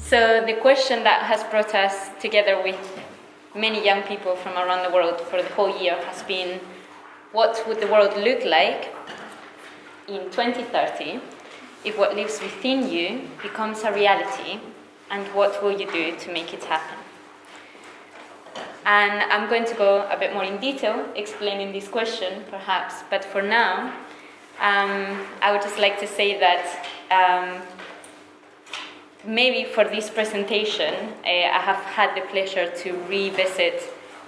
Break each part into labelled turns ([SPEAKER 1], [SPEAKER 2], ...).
[SPEAKER 1] So the question that has brought us together with many young people from around the world for the whole year has been, what would the world look like in 2030 if what lives within you becomes a reality, and what will you do to make it happen? And I'm going to go a bit more in detail explaining this question, perhaps, but for now, I would just like to say that maybe for this presentation, I have had the pleasure to revisit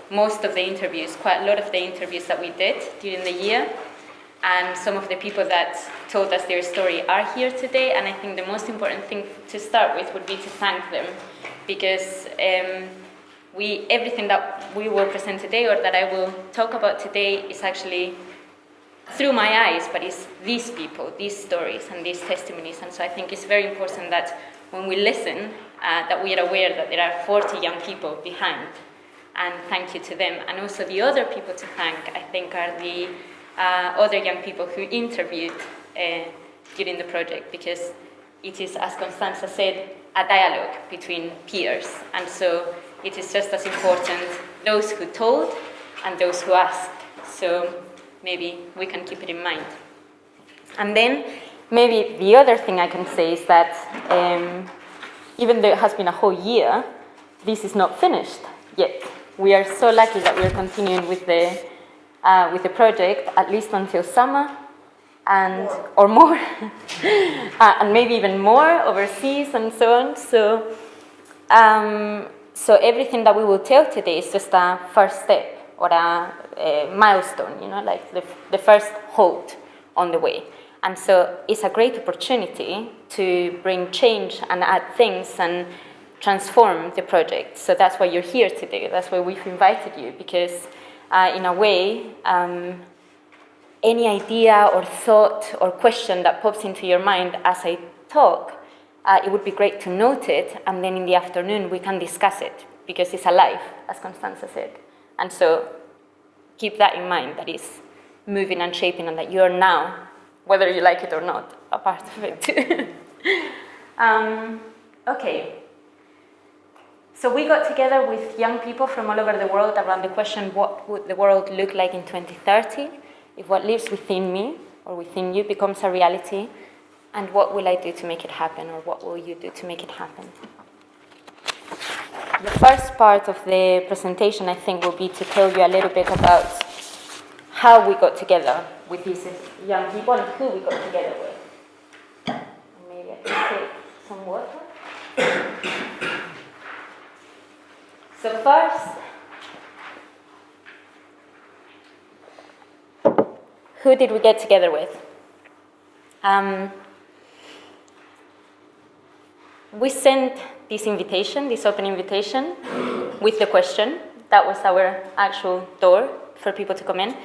[SPEAKER 1] most of the interviews, quite a lot of the interviews that we did during the year, and some of the people that told us their story are here today, and I think the most important thing to start with would be to thank them, because everything that we will present today, or that I will talk about today, is actually through my eyes, but it's these people, these stories, and these testimonies. And so I think it's very important that when we listen, that we are aware that there are 40 young people behind, and thank you to them. And also the other people to thank, I think, are the other young people who interviewed during the project, because it is, as Constanza said, a dialogue between peers. And so it is just as important those who told and those who asked. So maybe we can keep it in mind. And then maybe the other thing I can say is that even though it has been a whole year, this is not finished yet. We are so lucky that we are continuing with the project at least until summer, and or more, and maybe even more overseas and so on. So everything that we will tell today is just a first step, or a milestone, like the first halt on the way. And so it's a great opportunity to bring change and add things and transform the project. So that's why you're here today. That's why we've invited you, because in a way, any idea or thought or question that pops into your mind as I talk, it would be great to note it, and then in the afternoon we can discuss it, because it's alive, as Constanza said. And so keep that in mind, that it's moving and shaping, and that you are now, whether you like it or not, a part of it too. Okay. So we got together with young people from all over the world around the question, what would the world look like in 2030 if what lives within me or within you becomes a reality, and what will I do to make it happen, or what will you do to make it happen? The first part of the presentation, I think, will be to tell you a little bit about how we got together with these young people and who we got together with. And maybe I can take some water. So first, who did we get together with? We sent this invitation, this open invitation, with the question, that was our actual door for people to come in,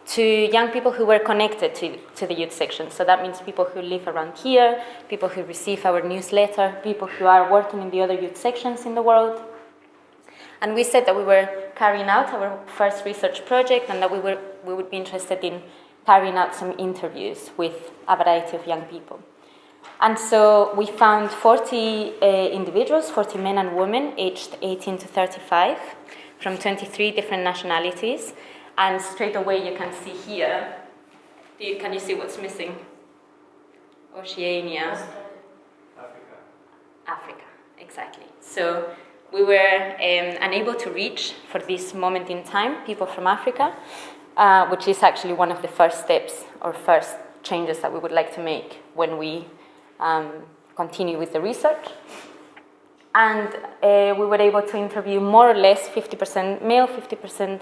[SPEAKER 1] to young people who were connected to the youth section. So that means people who live around here, people who receive our newsletter, people who are working in the other youth sections in the world. And we said that we were carrying out our first research project, and that we would be interested in carrying out some interviews with a variety of young people. And so we found 40 individuals, 40 men and women, aged 18 to 35, from 23 different nationalities. And straight away you can see here, can you see what's missing? Oceania. Africa, exactly. So we were unable to reach, for this moment in time, people from Africa, which is actually one of the first steps or first changes that we would like to make when we continue with the research. And we were able to interview more or less 50% male, 50%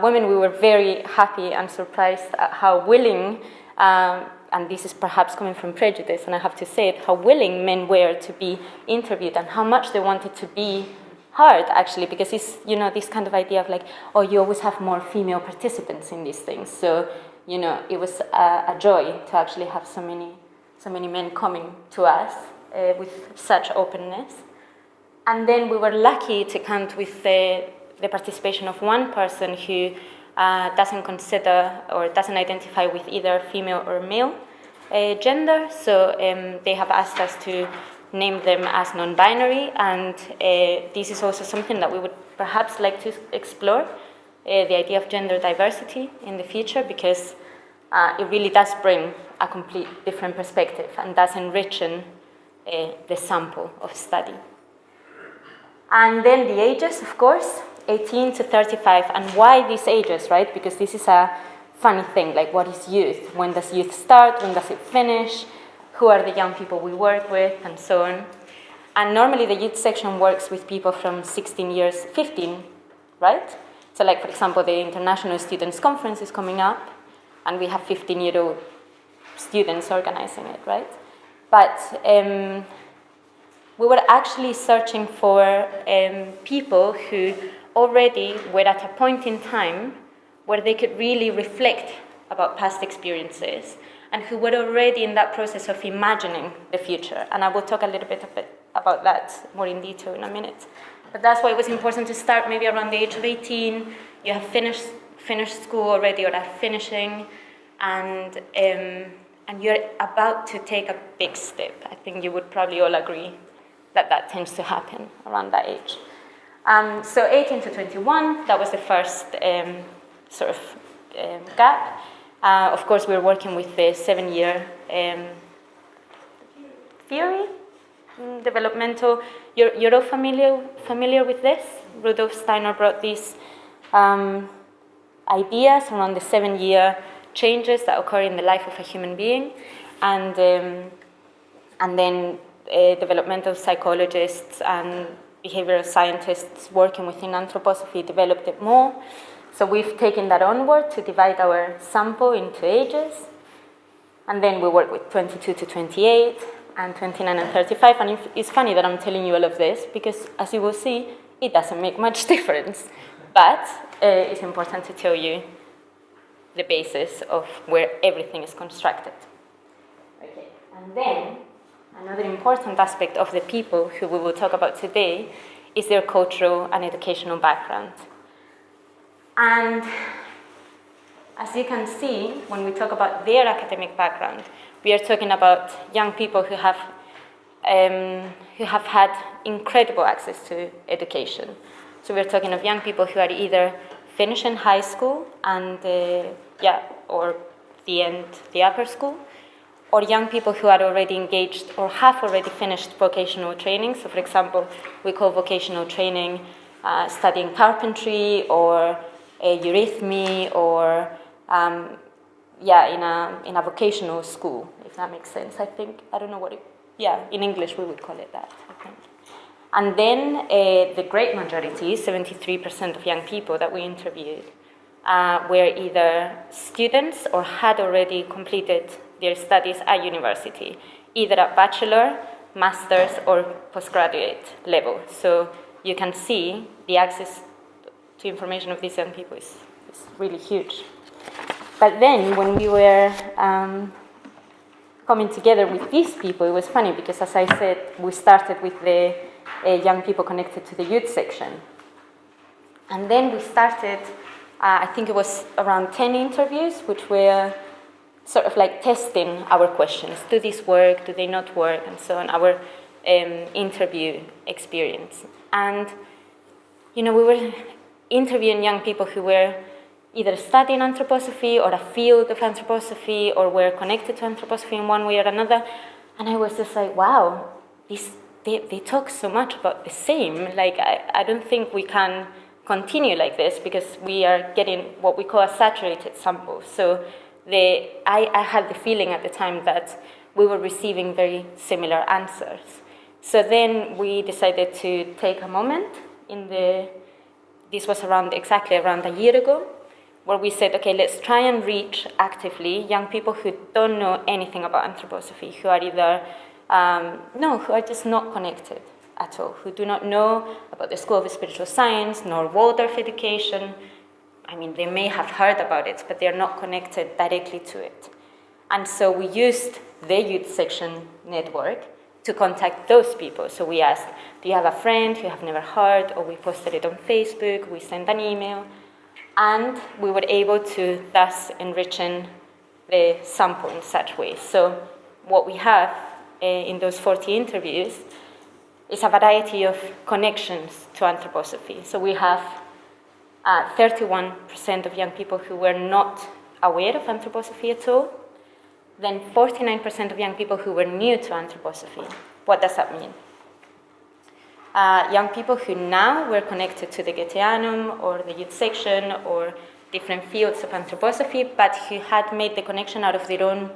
[SPEAKER 1] women. We were very happy and surprised at how willing, and this is perhaps coming from prejudice, and I have to say it, how willing men were to be interviewed, and how much they wanted to be heard, actually, because it's, this kind of idea of like, oh, you always have more female participants in these things. So, it was a joy to actually have so many men coming to us with such openness. And then we were lucky to count with the participation of one person who doesn't consider or doesn't identify with either female or male gender. So they have asked us to named them as non-binary, and this is also something that we would perhaps like to explore, the idea of gender diversity in the future, because it really does bring a complete different perspective and does enrichen the sample of study. And then the ages, of course, 18 to 35, and why these ages, right? Because this is a funny thing, like what is youth? When does youth start? When does it finish? Who are the young people we work with, and so on. And normally the youth section works with people from 16 years, 15, right? So like, for example, the International Students' Conference is coming up, and we have 15-year-old students organizing it, right? But we were actually searching for people who already were at a point in time where they could really reflect about past experiences, and who were already in that process of imagining the future. And I will talk a little bit about that more in detail in a minute. But that's why it was important to start maybe around the age of 18. You have finished school already, or are finishing, and you're about to take a big step. I think you would probably all agree that that tends to happen around that age. So 18 to 21, that was the first gap. Of course, we're working with the 7-year theory, developmental. You're all familiar with this? Rudolf Steiner brought these ideas around the 7-year changes that occur in the life of a human being, and then developmental psychologists and behavioral scientists working within anthroposophy developed it more. So we've taken that onward to divide our sample into ages, and then we work with 22 to 28 and 29 and 35. And it's funny that I'm telling you all of this, because as you will see, it doesn't make much difference, but it's important to tell you the basis of where everything is constructed. Okay. And then another important aspect of the people who we will talk about today is their cultural and educational background. And as you can see, when we talk about their academic background, we are talking about young people who have had incredible access to education. So we're talking of young people who are either finishing high school and or the upper school, or young people who are already engaged or have already finished vocational training. So, for example, we call vocational training studying carpentry or eurythmy, or in a vocational school, if that makes sense. I don't know what in English we would call it that, I think. And then the great majority, 73% of young people that we interviewed, were either students or had already completed their studies at university, either at bachelor, master's, or postgraduate level. So you can see the access to information of these young people is really huge. But then when we were coming together with these people, it was funny because, as I said, we started with the young people connected to the youth section. And then we started, I think it was around 10 interviews, which were sort of like testing our questions. Do these work? Do they not work? And so on, our interview experience. And, we were interviewing young people who were either studying anthroposophy or a field of anthroposophy, or were connected to anthroposophy in one way or another. And I was just like, wow, they talk so much about the same. Like, I don't think we can continue like this, because we are getting what we call a saturated sample. So I had the feeling at the time that we were receiving very similar answers. So then we decided to take a moment this was exactly around a year ago, where we said, okay, let's try and reach actively young people who don't know anything about anthroposophy, who are either, who are just not connected at all, who do not know about the School of Spiritual Science, nor Waldorf education. I mean, they may have heard about it, but they're not connected directly to it. And so we used the youth section network to contact those people. So we asked, do you have a friend who have never heard? Or we posted it on Facebook, we sent an email, and we were able to thus enrich the sample in such ways. So what we have in those 40 interviews is a variety of connections to anthroposophy. So we have 31% of young people who were not aware of anthroposophy at all, then 49% of young people who were new to anthroposophy. What does that mean? Young people who now were connected to the Goetheanum or the youth section or different fields of anthroposophy, but who had made the connection out of their own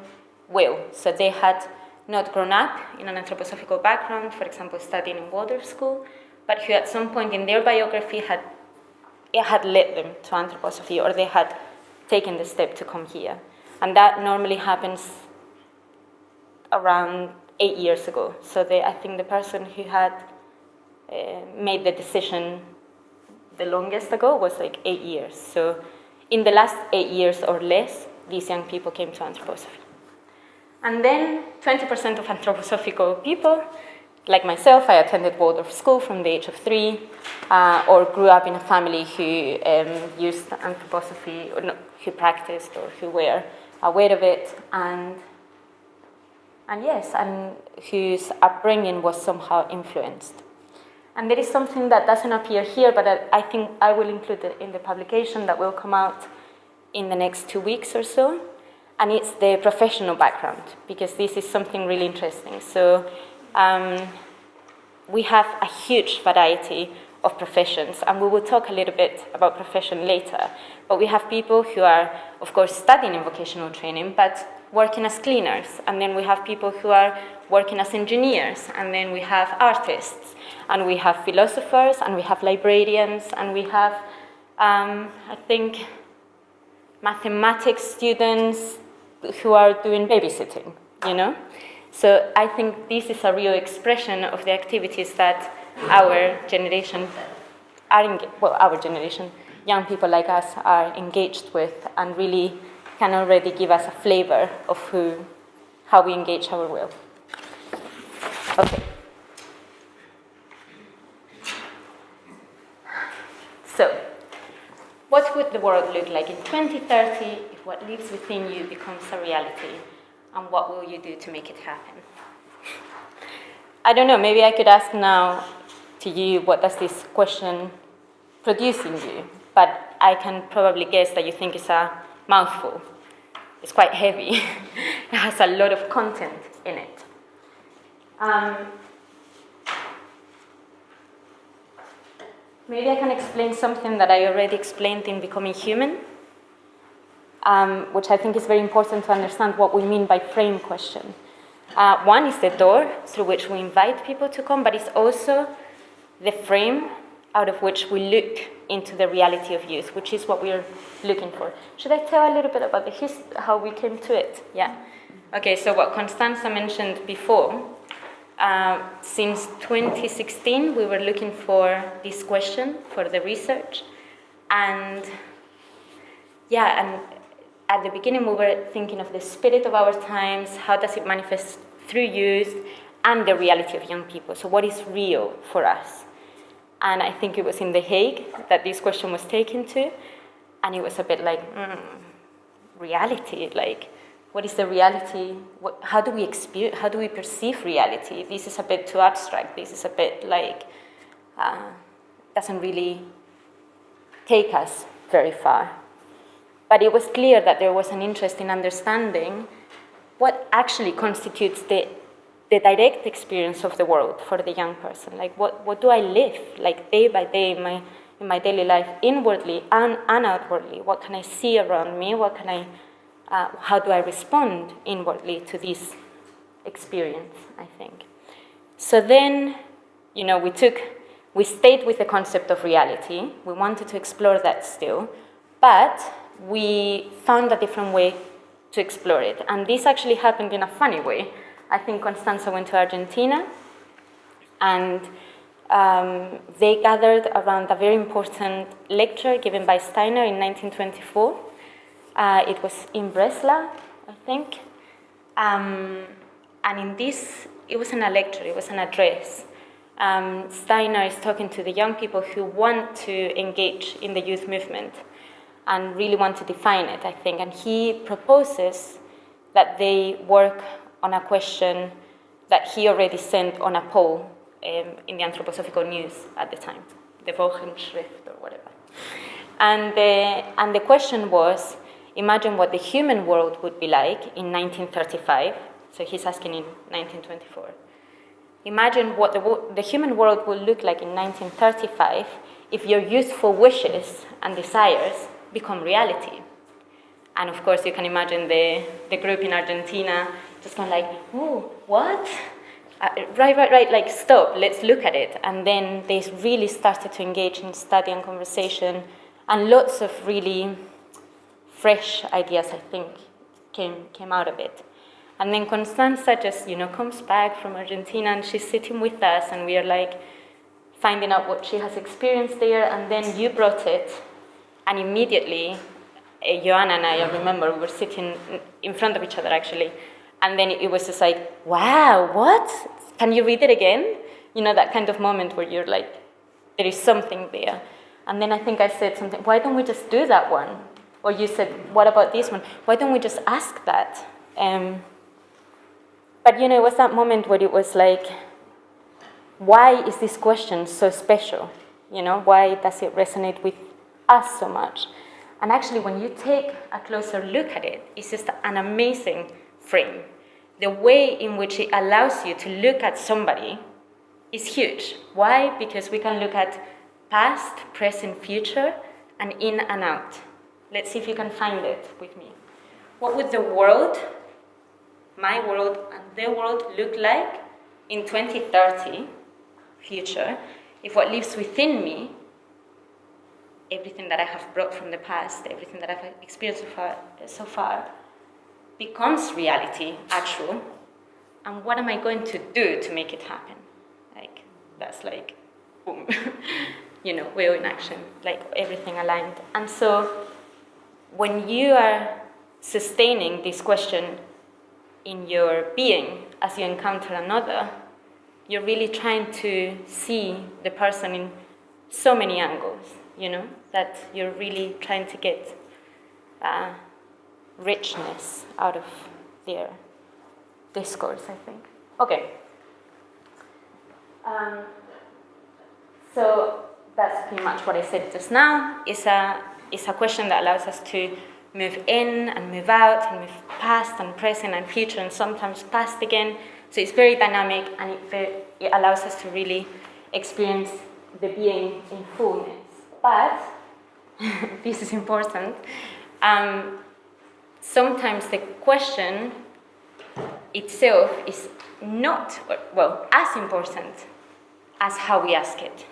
[SPEAKER 1] will. So they had not grown up in an anthroposophical background, for example, studying in Waldorf school, but who at some point in their biography had led them to anthroposophy, or they had taken the step to come here. And that normally happens around 8 years ago. So I think the person who had made the decision the longest ago was like 8 years. So in the last 8 years or less, these young people came to anthroposophy. And then 20% of anthroposophical people, like myself, I attended Waldorf school from the age of 3, or grew up in a family who used anthroposophy, or who practiced, or who were aware of it, and whose upbringing was somehow influenced. And there is something that doesn't appear here, but I think I will include it in the publication that will come out in the next 2 weeks or so, and it's the professional background, because this is something really interesting. So we have a huge variety of professions, and we will talk a little bit about profession later, but we have people who are, of course, studying in vocational training, but working as cleaners, and then we have people who are working as engineers, and then we have artists, and we have philosophers, and we have librarians, and we have, I think, mathematics students who are doing babysitting, you know? So I think this is a real expression of the activities that our generation young people like us are engaged with, and really can already give us a flavor of how we engage our will. Okay. So, what would the world look like in 2030 if what lives within you becomes a reality? And what will you do to make it happen? I don't know, maybe I could ask now to you, what does this question produce in you? But I can probably guess that you think it's a mouthful. It's quite heavy. It has a lot of content in it. Maybe I can explain something that I already explained in Becoming Human, which I think is very important to understand what we mean by frame question. One is the door through which we invite people to come, but it's also the frame out of which we look into the reality of youth, which is what we're looking for. Should I tell a little bit about how we came to it? Yeah. Okay, so what Constanza mentioned before, since 2016, we were looking for this question for the research. And at the beginning, we were thinking of the spirit of our times, how does it manifest through youth, and the reality of young people. So what is real for us? And I think it was in The Hague that this question was taken to, and it was a bit like, reality, like, what is the reality? How do we perceive reality? This is a bit too abstract. This is a bit like, doesn't really take us very far. But it was clear that there was an interest in understanding what actually constitutes the direct experience of the world for the young person. Like, what do I live, like, day by day in my daily life, inwardly and outwardly? What can I see around me? How do I respond inwardly to this experience, I think. So then, we stayed with the concept of reality. We wanted to explore that still, but we found a different way to explore it. And this actually happened in a funny way. I think Constanza went to Argentina, and they gathered around a very important lecture given by Steiner in 1924. It was in Breslau, I think. And in this, it wasn't a lecture, it was an address. Steiner is talking to the young people who want to engage in the youth movement and really want to define it, I think. And he proposes that they work on a question that he already sent on a poll in the Anthroposophical News at the time, the Wochenschrift or whatever. And the question was, imagine what the human world would be like in 1935. So he's asking in 1924. Imagine what the human world would look like in 1935 if your youthful wishes and desires become reality. And of course, you can imagine the group in Argentina just going like, oh, what? Right, like, stop, let's look at it. And then they really started to engage in study and conversation, and lots of really fresh ideas, I think, came out of it. And then Constanza just, comes back from Argentina, and she's sitting with us, and we are like finding out what she has experienced there. And then you brought it, and immediately, Joanna and I remember we were sitting in front of each other actually, and then it was just like, wow, what? Can you read it again? That kind of moment where you're like, there is something there. And then I think I said something, why don't we just do that one? Or you said, what about this one? Why don't we just ask that? But it was that moment where it was like, why is this question so special? Why does it resonate with us so much? And actually, when you take a closer look at it, it's just an amazing frame. The way in which it allows you to look at somebody is huge. Why? Because we can look at past, present, future, and in and out. Let's see if you can find it with me. What would the world, my world, and their world look like in 2030, future, if what lives within me, everything that I have brought from the past, everything that I've experienced so far, becomes reality, actual, and what am I going to do to make it happen? Like, that's like, boom, will in action, like everything aligned. And so, when you are sustaining this question in your being as you encounter another, you're really trying to see the person in so many angles, that you're really trying to get richness out of their discourse, I think. Okay. So that's pretty much what I said just now. It's a question that allows us to move in and move out, and move past and present and future, and sometimes past again. So it's very dynamic, and it allows us to really experience the being in fullness. But, this is important, sometimes the question itself is not, as important as how we ask it,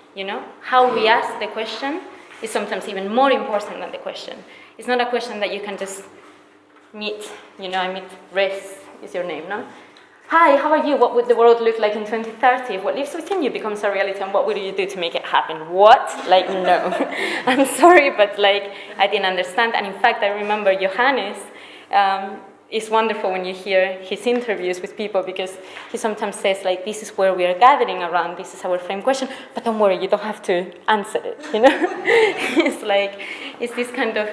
[SPEAKER 1] How we ask the question is sometimes even more important than the question. It's not a question that you can just meet, I meet Riz, is your name, no? Hi, how are you? What would the world look like in 2030? What lives within you becomes a reality, and what would you do to make it happen? What? No. I'm sorry, but I didn't understand. And in fact, I remember Johannes, it's wonderful when you hear his interviews with people, because he sometimes says, this is where we are gathering around, this is our frame question, but don't worry, you don't have to answer it, It's this kind of,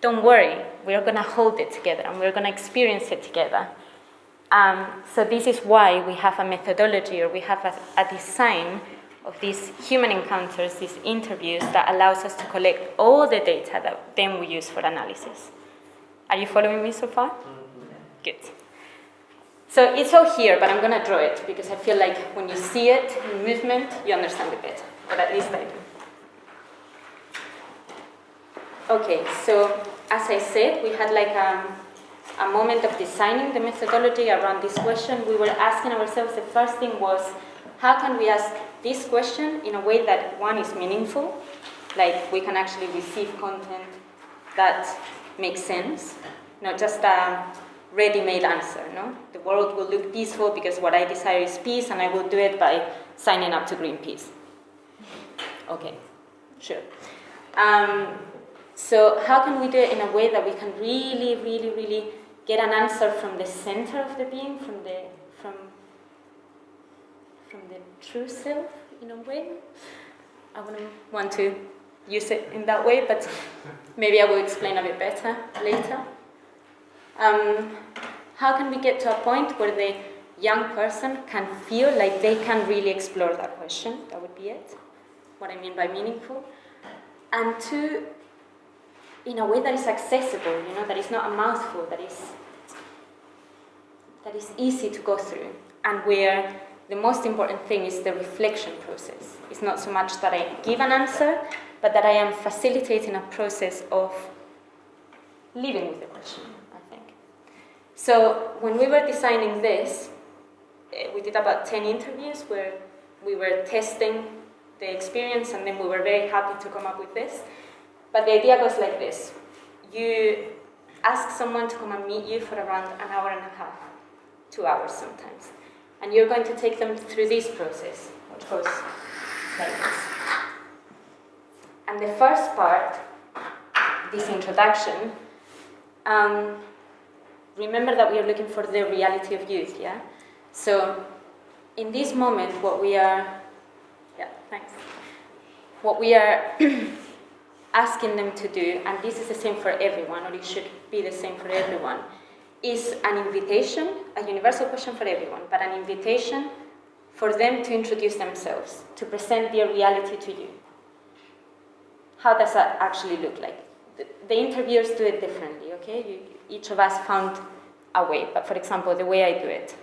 [SPEAKER 1] don't worry, we're going to hold it together, and we're going to experience it together. So this is why we have a methodology, or we have a design of these human encounters, these interviews, that allows us to collect all the data that then we use for analysis. Are you following me so far? Good. So it's all here, but I'm going to draw it, because I feel like when you see it in movement, you understand it better. But at least I do. Okay, so as I said, we had a moment of designing the methodology around this question. We were asking ourselves, the first thing was, how can we ask this question in a way that, one, is meaningful, like we can actually receive content that makes sense, not just a ready-made answer, no? The world will look peaceful because what I desire is peace, and I will do it by signing up to Greenpeace. Okay, sure. So how can we do it in a way that we can really, really, really get an answer from the center of the being, from the true self, in a way? I wouldn't want to use it in that way, but maybe I will explain a bit better later. How can we get to a point where the young person can feel like they can really explore that question? That would be it. What I mean by meaningful. And two, in a way that is accessible, that is not a mouthful, that is easy to go through, and where the most important thing is the reflection process. It's not so much that I give an answer, but that I am facilitating a process of living with the question, I think. So when we were designing this, we did about 10 interviews where we were testing the experience, and then we were very happy to come up with this. But the idea goes like this. You ask someone to come and meet you for around an hour and a half, 2 hours sometimes. And you're going to take them through this process, which goes like this. And the first part, this introduction, remember that we are looking for the reality of youth, yeah? So in this moment, what we are asking them to do, and this is the same for everyone, or it should be the same for everyone, is an invitation, a universal question for everyone, but an invitation for them to introduce themselves, to present their reality to you. How does that actually look like? The interviewers do it differently, okay? Each of us found a way, but for example, the way I do it.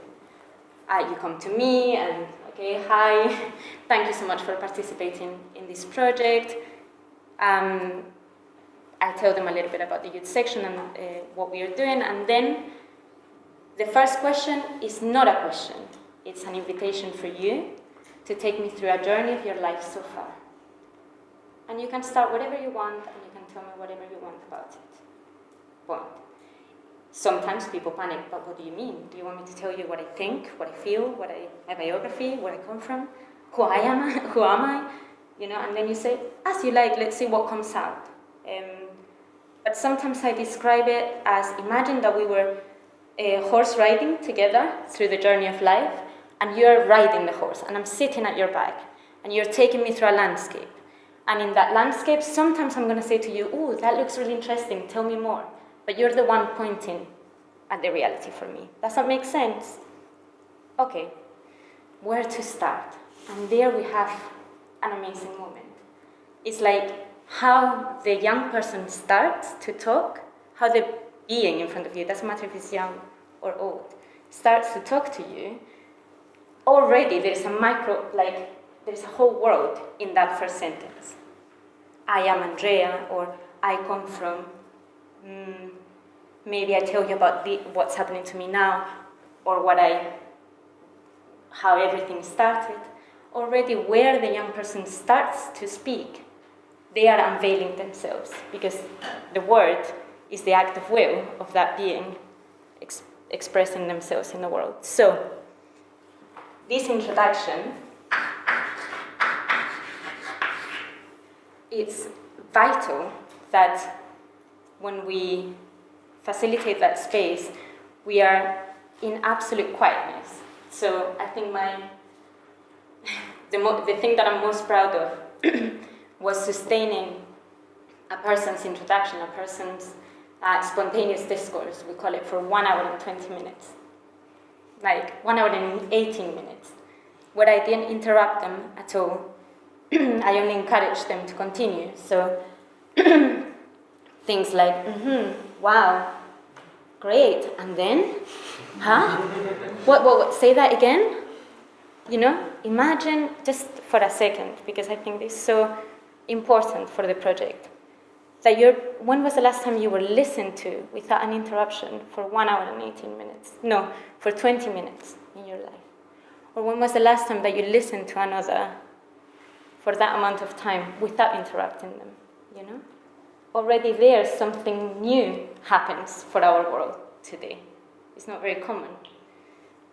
[SPEAKER 1] You come to me and, okay, hi, thank you so much for participating in this project. I tell them a little bit about the youth section and what we are doing, and then the first question is not a question. It's an invitation for you to take me through a journey of your life so far. And you can start whatever you want, and you can tell me whatever you want about it. Point. Sometimes people panic, but what do you mean? Do you want me to tell you what I think, what I feel, my biography, where I come from, who I am, who am I? And then you say, as you like, let's see what comes out. But sometimes I describe it as, imagine that we were horse riding together through the journey of life, and you're riding the horse, and I'm sitting at your back, and you're taking me through a landscape. And in that landscape, sometimes I'm going to say to you, ooh, that looks really interesting, tell me more. But you're the one pointing at the reality for me. Does that make sense? Okay, where to start? And there we have an amazing moment. It's like how the young person starts to talk, how the being in front of you, doesn't matter if it's young or old, starts to talk to you. Already there's a whole world in that first sentence. I am Andrea, or I come from, maybe I tell you about what's happening to me now, or how everything started. Already where the young person starts to speak, they are unveiling themselves, because the word is the act of will of that being expressing themselves in the world. So, this introduction, it's vital that when we facilitate that space, we are in absolute quietness. So I think the thing that I'm most proud of was sustaining a person's introduction, a person's spontaneous discourse, we call it, for 1 hour and 20 minutes. Like 1 hour and 18 minutes, where I didn't interrupt them at all. I only encouraged them to continue. So things like, wow, great, and then, huh? What, say that again? Imagine, just for a second, because I think this is so important for the project, that when was the last time you were listened to without an interruption for 1 hour and 18 minutes? No, for 20 minutes in your life. Or when was the last time that you listened to another for that amount of time without interrupting them, Already there, something new happens for our world today. It's not very common.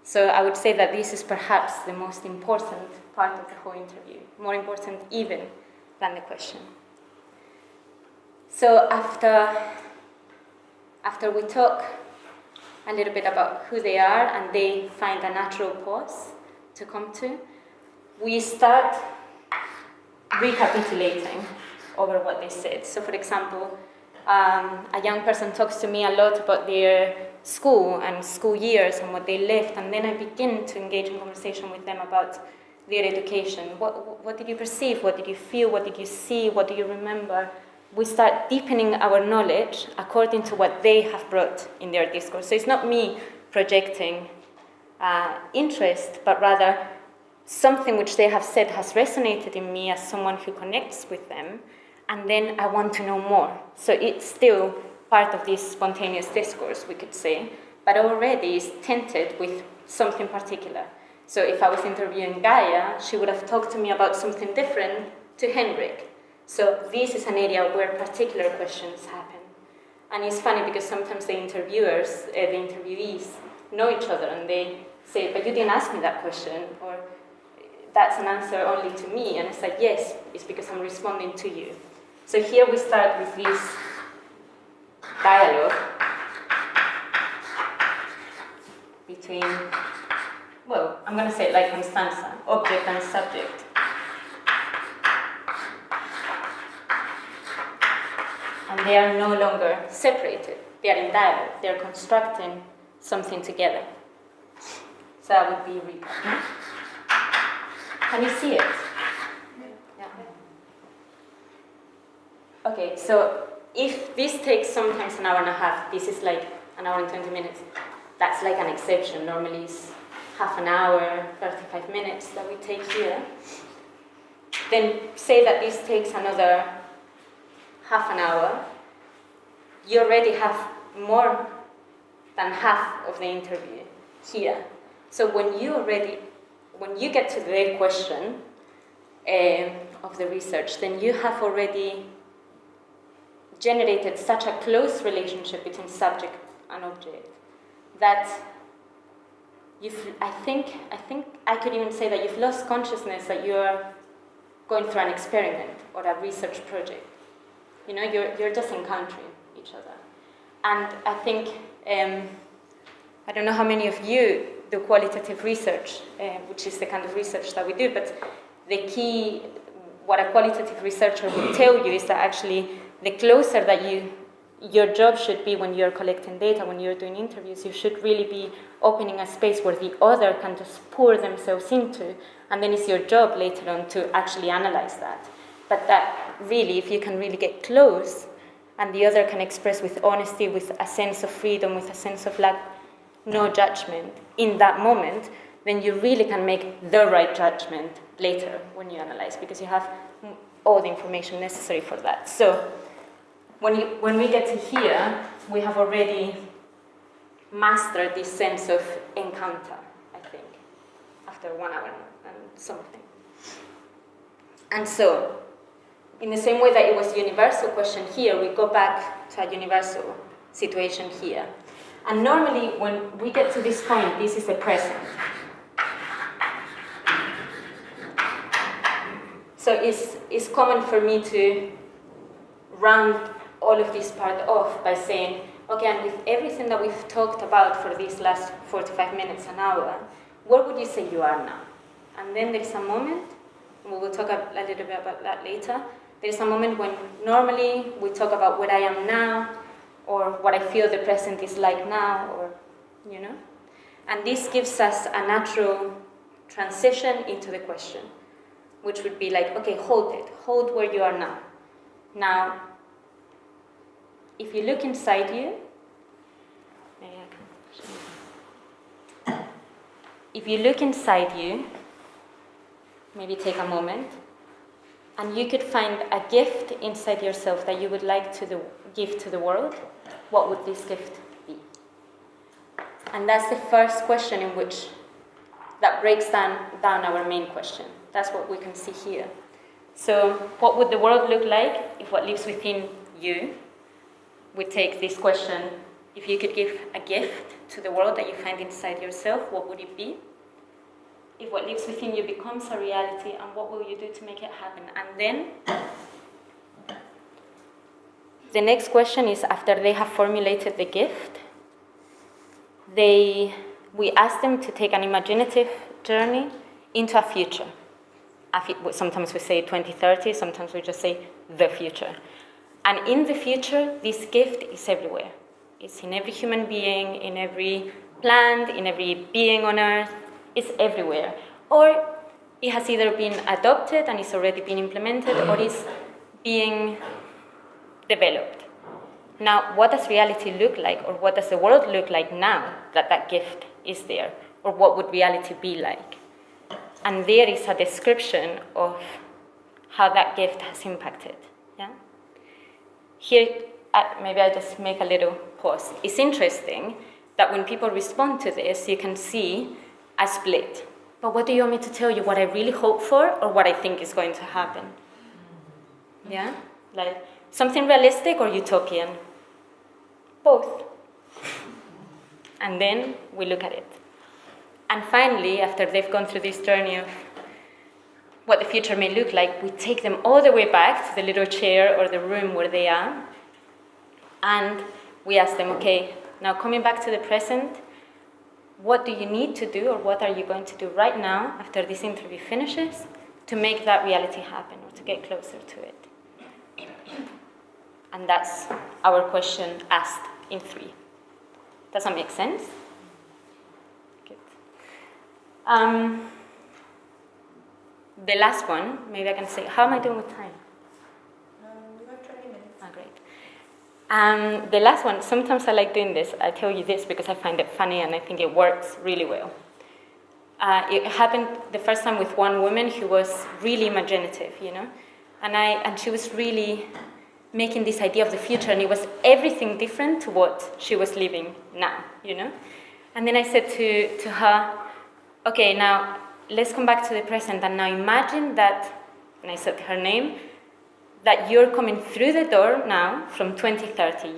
[SPEAKER 1] So I would say that this is perhaps the most important part of the whole interview, more important even than the question. So after we talk a little bit about who they are and they find a natural pause to come to, we start recapitulating over what they said. So for example, a young person talks to me a lot about their school and school years and what they left, and then I begin to engage in conversation with them about their education. What did you perceive? What did you feel? What did you see? What do you remember? We start deepening our knowledge according to what they have brought in their discourse. So it's not me projecting interest, but rather something which they have said has resonated in me as someone who connects with them, and then I want to know more. So it's still part of this spontaneous discourse, we could say, but already is tinted with something particular. So if I was interviewing Gaia, she would have talked to me about something different to Henrik. So this is an area where particular questions happen. And it's funny because sometimes the interviewees know each other and they say, but you didn't ask me that question, or that's an answer only to me. And it's like, yes, it's because I'm responding to you. So here we start with this dialogue between, well, I'm going to say it like Constanza, object and subject. And they are no longer separated. They are in dialogue. They are constructing something together. So that would be recap. Can you see it? Yeah. Okay, so if this takes sometimes an hour and a half, this is like an hour and 20 minutes. That's like an exception. Normally it's half an hour, 35 minutes that we take here. Then say that this takes another half an hour. You already have more than half of the interview here. So when you get to the question of the research, then you have already generated such a close relationship between subject and object that I think I could even say that you've lost consciousness that you're going through an experiment or a research project. You know, you're just encountering each other. And I think, I don't know how many of you do qualitative research, which is the kind of research that we do, but the key, what a qualitative researcher will tell you is that actually the closer that your job should be when you're collecting data, when you're doing interviews, you should really be opening a space where the other can just pour themselves into, and then it's your job later on to actually analyze that. But that really, if you can really get close, and the other can express with honesty, with a sense of freedom, with a sense of no judgment in that moment, then you really can make the right judgment later when you analyze, because you have all the information necessary for that. So when we get to here, we have already mastered this sense of encounter, I think, after 1 hour and something. And so, in the same way that it was a universal question here, we go back to a universal situation here. And normally, when we get to this point, this is the present. So it's common for me to round all of this part off by saying, okay, and with everything that we've talked about for these last 45 minutes, an hour, where would you say you are now? And then there's a moment, and we will talk a little bit about that later, there's a moment when normally we talk about where I am now, or what I feel the present is like now, or, you know? And this gives us a natural transition into the question, which would be like, okay, hold it. Hold where you are now. Now, if you look inside you, if you look inside you, maybe take a moment, and you could find a gift inside yourself that you would like to give to the world, what would this gift be? And that's the first question in which that breaks down our main question. That's what we can see here. So what would the world look like if what lives within you, we take this question, if you could give a gift to the world that you find inside yourself, what would it be? If what lives within you becomes a reality, and what will you do to make it happen? And then the next question is, after they have formulated the gift, we ask them to take an imaginative journey into a future. Sometimes we say 2030, sometimes we just say the future. And in the future, this gift is everywhere. It's in every human being, in every plant, in every being on Earth. It's everywhere. Or it has either been adopted and is already being implemented, or is being developed. Now, what does reality look like, or what does the world look like now that that gift is there? Or what would reality be like? And there is a description of how that gift has impacted. Yeah? Here, maybe I just make a little pause. It's interesting that when people respond to this, you can see a split. But what do you want me to tell you? What I really hope for, or what I think is going to happen? Yeah? Like something realistic or utopian? Both. And then we look at it. And finally, after they've gone through this journey of what the future may look like, we take them all the way back to the little chair or the room where they are, and we ask them, okay, now coming back to the present, what do you need to do, or what are you going to do right now after this interview finishes to make that reality happen, or to get closer to it? And that's our question asked in 3. Does that make sense? Good. The last one, maybe I can say, how am I doing with time?
[SPEAKER 2] We got 20 minutes.
[SPEAKER 1] Oh, great. The last one, sometimes I like doing this. I tell you this because I find it funny and I think it works really well. It happened the first time with one woman who was really imaginative, you know? And she was really making this idea of the future, and it was everything different to what she was living now, you know? And then I said to her, okay, now let's come back to the present, and now imagine that, and I said her name, that you're coming through the door now from 2030.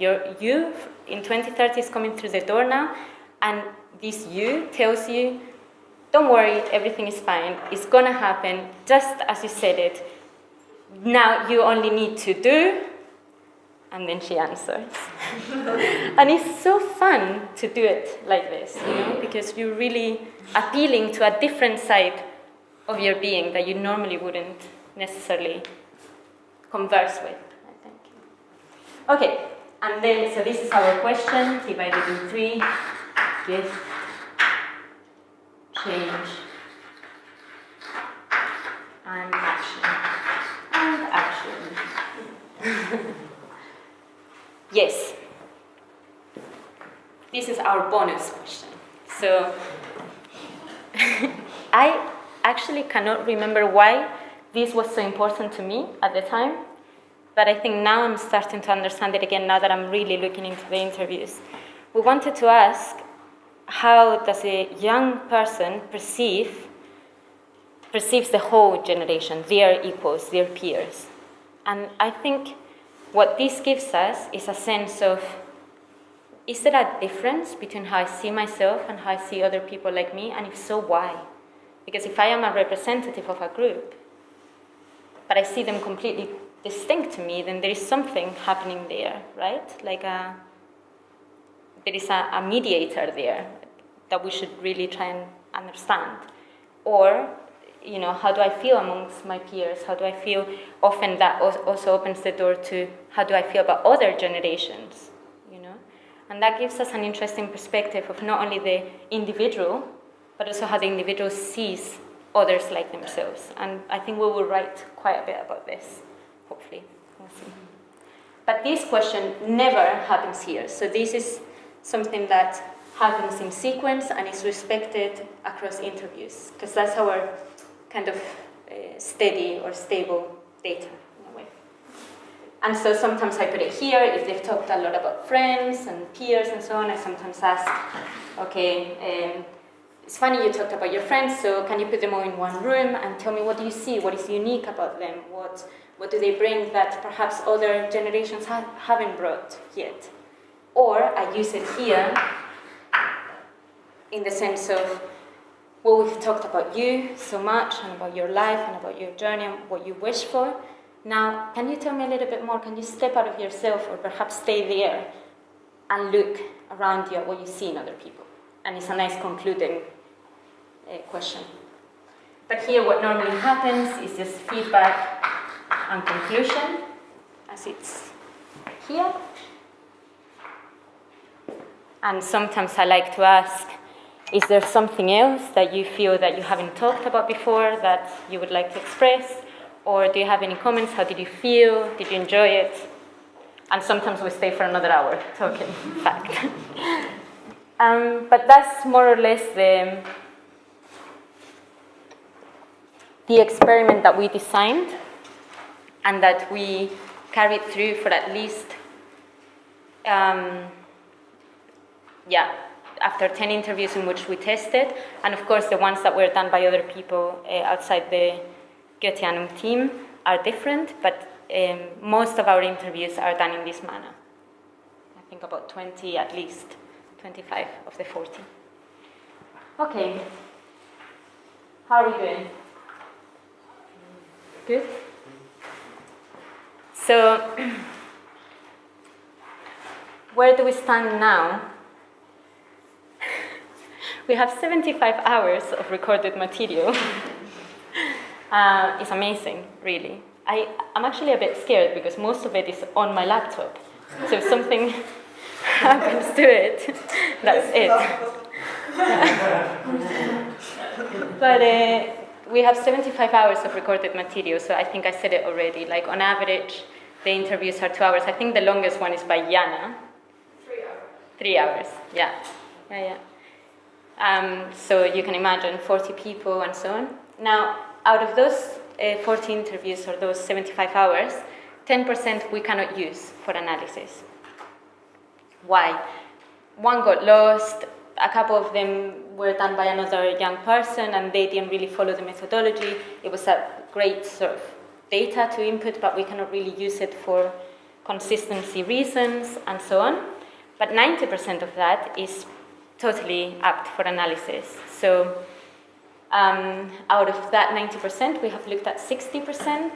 [SPEAKER 1] You in 2030 is coming through the door now, and this you tells you, don't worry, everything is fine, it's gonna happen just as you said it. Now you only need to do, and then she answers. And it's so fun to do it like this, you know, because you're really appealing to a different side of your being that you normally wouldn't necessarily converse with, I think. Okay, and then, so this is our question, divided in 3, gift, change, and action. And action. Yes. This is our bonus question. So, I actually cannot remember why this was so important to me at the time, but I think now I'm starting to understand it again now that I'm really looking into the interviews. We wanted to ask, how does a young person perceives the whole generation, their equals, their peers? And I think what this gives us is a sense of, is there a difference between how I see myself and how I see other people like me? And if so, why? Because if I am a representative of a group, but I see them completely distinct to me, then there is something happening there, right? Like there is a mediator there that we should really try and understand. Or, you know, how do I feel amongst my peers? How do I feel? Often that also opens the door to how do I feel about other generations, you know? And that gives us an interesting perspective of not only the individual, but also how the individual sees others like themselves. And I think we will write quite a bit about this, hopefully. We'll see. But this question never happens here. So this is something that happens in sequence and is respected across interviews, because that's our kind of steady or stable data in a way. And so sometimes I put it here, if they've talked a lot about friends and peers and so on, I sometimes ask, okay, it's funny you talked about your friends, so can you put them all in one room and tell me what do you see, what is unique about them, what do they bring that perhaps other generations haven't brought yet? Or I use it here in the sense of, well, we've talked about you so much and about your life and about your journey and what you wish for. Now, can you tell me a little bit more? Can you step out of yourself or perhaps stay there and look around you at what you see in other people? And it's a nice concluding question. But here what normally happens is just feedback and conclusion, as it's here. And sometimes I like to ask, is there something else that you feel that you haven't talked about before that you would like to express? Or do you have any comments? How did you feel? Did you enjoy it? And sometimes we stay for another hour talking, in fact. But that's more or less the experiment that we designed and that we carried through for at least, after 10 interviews in which we tested, and of course the ones that were done by other people outside the Goetheanum team are different, but most of our interviews are done in this manner. I think about 20, at least 25 of the 40. Okay, how are we doing? Good? So, where do we stand now? We have 75 hours of recorded material. It's amazing, really. I'm actually a bit scared because most of it is on my laptop. So if something happens to it, that's it. But we have 75 hours of recorded material, so I think I said it already. Like on average, the interviews are 2 hours. I think the longest one is by Jana.
[SPEAKER 2] 3 hours.
[SPEAKER 1] 3 hours, yeah. So you can imagine 40 people and so on. Now, out of those 40 interviews or those 75 hours, 10% we cannot use for analysis. Why? One got lost, a couple of them were done by another young person and they didn't really follow the methodology. It was a great sort of data to input, but we cannot really use it for consistency reasons and so on. But 90% of that is totally apt for analysis. So out of that 90%, we have looked at 60%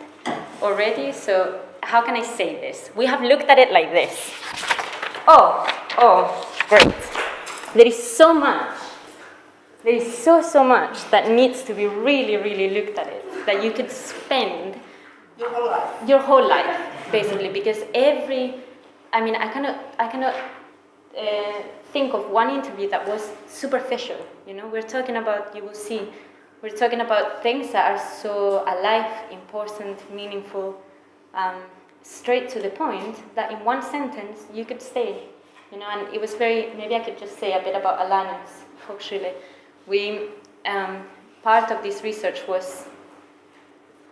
[SPEAKER 1] already. So how can I say this? We have looked at it like this. Oh, great. There is so much. There is so much that needs to be really, really looked at it, that you could spend your whole life, basically, because I cannot think of one interview that was superficial. You know, we're talking about, you will see, we're talking about things that are so alive, important, meaningful, straight to the point, that in one sentence you could stay. You know, and it was maybe I could just say a bit about Alana's Hochschule. Part of this research was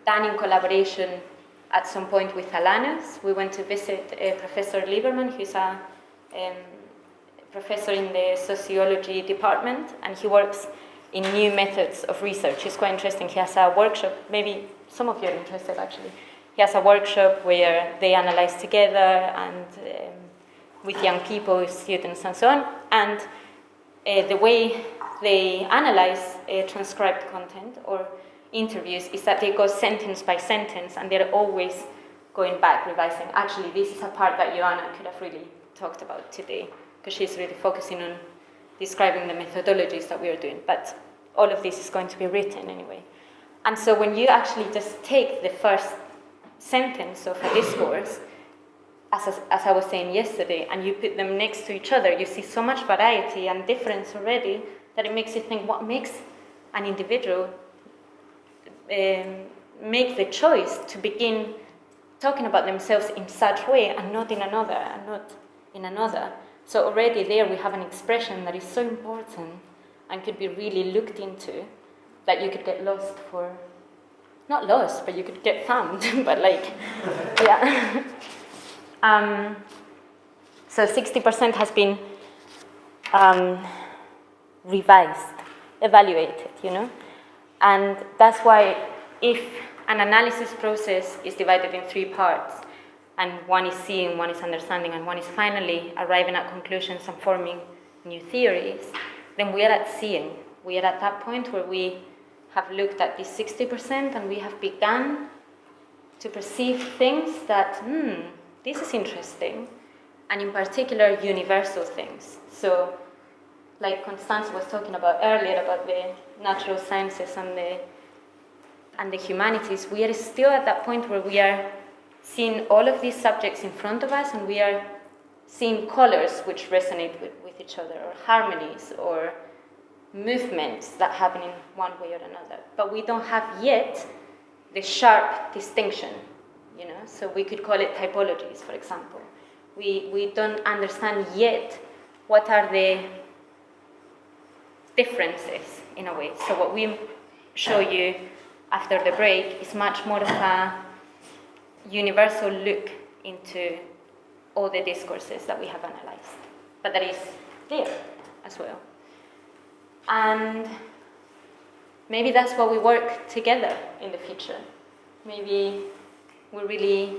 [SPEAKER 1] done in collaboration at some point with Alana's. We went to visit Professor Lieberman, who's a professor in the sociology department, and he works in new methods of research. It's quite interesting. He has a workshop, maybe some of you are interested actually. He has a workshop where they analyze together and with young people, with students and so on. And the way they analyze transcribed content or interviews is that they go sentence by sentence and they're always going back, revising. Actually, this is a part that Joanna could have really talked about today, because she's really focusing on describing the methodologies that we are doing. But all of this is going to be written anyway. And so when you actually just take the first sentence of a discourse, as I was saying yesterday, and you put them next to each other, you see so much variety and difference already that it makes you think, what makes an individual make the choice to begin talking about themselves in such way and not in another, and not in another. So already there we have an expression that is so important and could be really looked into, that you could get lost for, not lost, but you could get found, but like, yeah. So 60% has been revised, evaluated, you know? And that's why if an analysis process is divided in 3 parts, and one is seeing, one is understanding, and one is finally arriving at conclusions and forming new theories, then we are at seeing. We are at that point where we have looked at this 60% and we have begun to perceive things that, this is interesting, and in particular, universal things. So, like Constance was talking about earlier, about the natural sciences and the humanities, we are still at that point where we are seeing all of these subjects in front of us, and we are seeing colors which resonate with each other, or harmonies, or movements that happen in one way or another. But we don't have yet the sharp distinction, you know? So we could call it typologies, for example. We don't understand yet what are the differences, in a way. So what we show you after the break is much more of a universal look into all the discourses that we have analyzed, but that is there as well. And maybe that's why we work together in the future. Maybe we really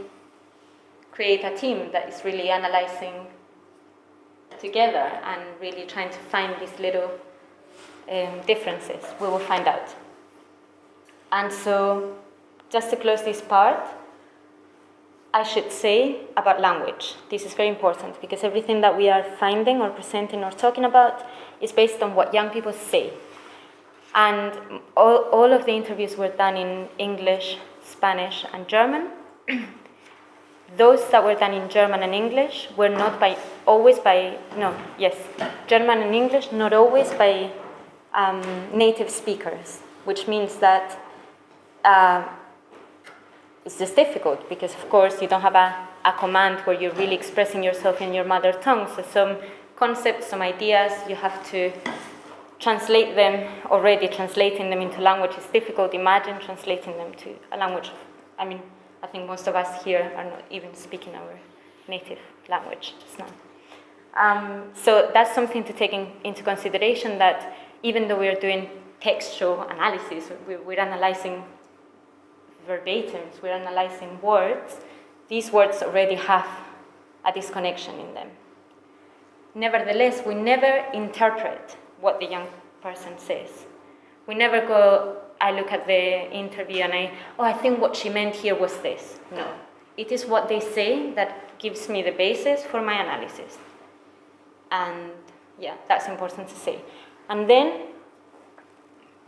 [SPEAKER 1] create a team that is really analyzing together and really trying to find these little differences. We will find out. And so, just to close this part, I should say about language. This is very important because everything that we are finding or presenting or talking about is based on what young people say. And all of the interviews were done in English, Spanish, and German. Those that were done in German and English were not German and English, not always by native speakers, which means that it's just difficult because, of course, you don't have a command where you're really expressing yourself in your mother tongue. So some concepts, some ideas, you have to translate them. Already translating them into language is difficult. Imagine translating them to a language. I think most of us here are not even speaking our native language just now. So that's something to take into consideration, that even though we're doing textual analysis, we're analyzing verbatims, we're analyzing words, these words already have a disconnection in them. Nevertheless, we never interpret what the young person says. We never go, I look at the interview and I think what she meant here was this. No. It is what they say that gives me the basis for my analysis. And yeah, that's important to say. And then,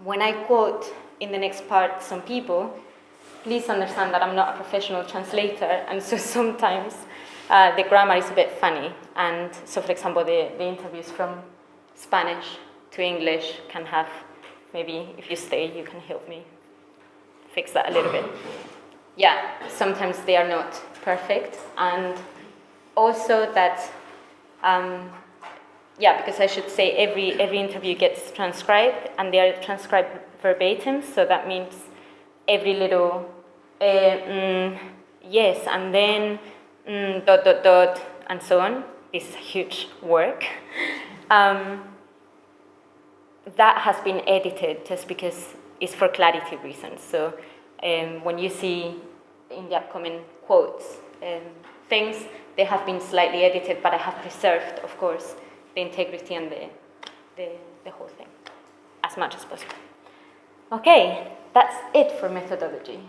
[SPEAKER 1] when I quote in the next part some people, please understand that I'm not a professional translator, and so sometimes the grammar is a bit funny. And so, for example, the interviews from Spanish to English can have, maybe if you stay, you can help me fix that a little bit. Yeah, sometimes they are not perfect. And also that, because I should say every interview gets transcribed, and they are transcribed verbatim, so that means every little yes, and then and so on. This is huge work. That has been edited just because it's for clarity reasons. So when you see in the upcoming quotes things, they have been slightly edited, but I have preserved, of course, the integrity and the whole thing as much as possible. Okay, that's it for methodology.